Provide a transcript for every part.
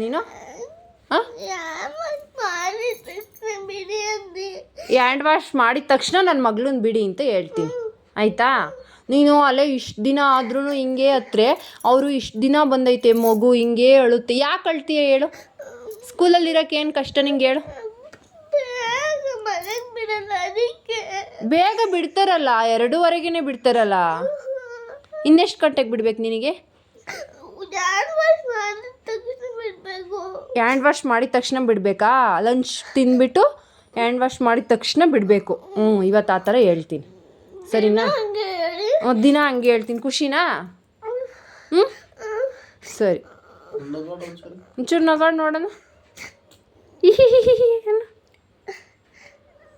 ನೀನು ಹಾಂ hand wash ಮಾಡಿದ ತಕ್ಷಣ ನನ್ನ ಮಗಳನ್ನ ಬಿಡಿ ಅಂತ ಹೇಳ್ತೀನಿ ಆಯಿತಾ. ನೀನು ಅಲ್ಲೇ ಇಷ್ಟು ದಿನ ಆದ್ರೂ ಹಿಂಗೆ ಹತ್ರೆ ಅವರು ಇಷ್ಟು ದಿನ ಬಂದೈತೆ ಮಗು ಹಿಂಗೆ ಅಳುತ್ತೆ. ಯಾಕೆ ಅಳ್ತೀಯ ಹೇಳು? ಸ್ಕೂಲಲ್ಲಿರೋಕೆ ಏನು ಕಷ್ಟ ನಿಂಗೆ ಹೇಳು? ಬೇಗ ಬಿಡ್ತಾರಲ್ಲ, 2:30ಗೆ ಬಿಡ್ತಾರಲ್ಲ. ಇನ್ನೆಷ್ಟು ಗಂಟೆಗೆ ಬಿಡ್ಬೇಕು ನಿನಗೆ? ಹ್ಯಾಂಡ್ ವಾಶ್ ಮಾಡಿದ ತಕ್ಷಣ ಬಿಡಬೇಕಾ? ಲಂಚ್ ತಿಂದ್ಬಿಟ್ಟು ಹ್ಯಾಂಡ್ ವಾಶ್ ಮಾಡಿದ ತಕ್ಷಣ ಬಿಡಬೇಕು. ಇವತ್ತು ಆ ಥರ ಹೇಳ್ತೀನಿ, ಸರಿನಾ? ದಿನ ಹಂಗೆ ಹೇಳ್ತೀನಿ. ಖುಷಿನಾ? ಸರಿ, ಒಂಚೂರು ನಗಾಡ್ ನೋಡೋಣ.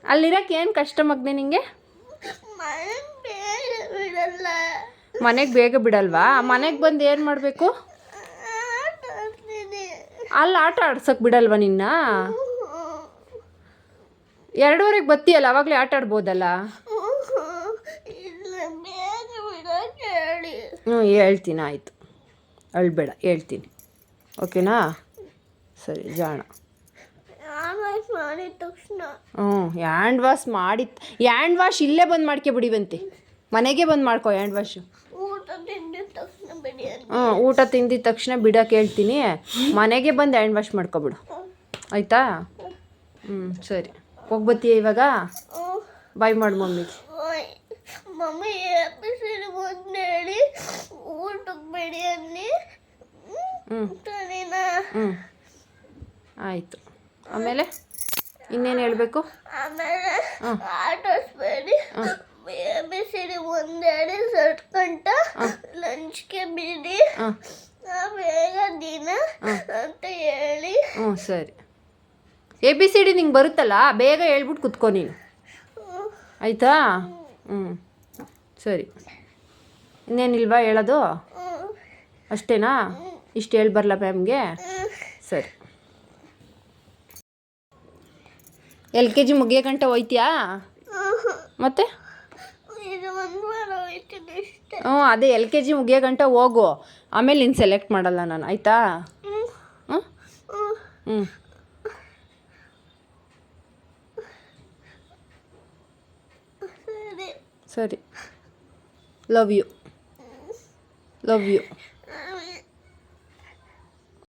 ಅಲ್ಲಿರೋಕೆ ಏನು ಕಷ್ಟ ಮಗ್ನೆ ನಿಂಗೆ? ಮನೆಗೆ ಬೇಗ ಬಿಡಲ್ವಾ? ಮನೆಗೆ ಬಂದು ಏನು ಮಾಡಬೇಕು? ಅಲ್ಲಿ ಆಟ ಆಡ್ಸೋಕೆ ಬಿಡಲ್ವ ನಿನ್ನ? 2:30ಗೆ ಬತ್ತೀಯಲ್ಲ, ಅವಾಗಲೇ ಆಟ ಆಡ್ಬೋದಲ್ಲ. ಹೇಳ್ತೀನಿ, ಆಯಿತು, ಅಳ್ಬೇಡ, ಹೇಳ್ತೀನಿ, ಓಕೆನಾ? ಸರಿ ಜಾಣ. ಹ್ಯಾಂಡ್ ವಾಶ್ ಇಲ್ಲೇ ಬಂದು ಮಾಡ್ಕೊಬಿಡಿವಂತೆ, ಮನೆಗೆ ಬಂದು ಮಾಡ್ಕೊ ಹ್ಯಾಂಡ್ ವಾಶು. ಊಟ ತಿಂದಿದ ತಕ್ಷಣ ಬಿಡೋಕೆ ಹೇಳ್ತೀನಿ, ಮನೆಗೆ ಬಂದು ಹ್ಯಾಂಡ್ ವಾಶ್ ಮಾಡ್ಕೊಬಿಡು, ಆಯಿತಾ? ಸರಿ, ಹೋಗ್ಬತ್ತೀಯ ಇವಾಗ? ಬಾಯ್ ಮಾಡು ಮಮ್ಮಿಗೆ. ಮಮ್ಮಿ ಹೇಳಿ ಊಟಕ್ಕೆ ಬೇಡಿ ಅನ್ನಿ. ಆಯಿತು. ಆಮೇಲೆ ಇನ್ನೇನು ಹೇಳಬೇಕು? ಆಮೇಲೆ ಆಟೋಸ್ಬೇಡಿ, ಬಿಸಿಡಿ ಒಂದೆರಡು ಸಟ್ಕಂಟ ಲಂಚ್ಗೆ ಬಿಡಿ, ಬೇಗ ದಿನ ಅಂತ ಹೇಳಿ. ಸರಿ. ABCD ನಿಂಗೆ ಬರುತ್ತಲ್ಲ, ಬೇಗ ಹೇಳ್ಬಿಟ್ಟು ಕುತ್ಕೊ ನೀನು, ಆಯಿತಾ? ಸರಿ, ಇನ್ನೇನಿಲ್ವಾ ಹೇಳೋದು? ಅಷ್ಟೇನಾ? ಇಷ್ಟು ಹೇಳಿ ಬರಲ್ಲ ಮ್ಯಾಮ್ಗೆ? ಸರಿ. LKG ಮುಗಿಯೋ ಗಂಟೆ ಹೋಯ್ತೀಯಾ ಮತ್ತೆ? ಅದೇ LKG ಮುಗಿಯೋ ಗಂಟೆ ಹೋಗು, ಆಮೇಲೆ ನೀನು ಸೆಲೆಕ್ಟ್ ಮಾಡಲ್ಲ ನಾನು, ಆಯಿತಾ? ಸರಿ. Love you.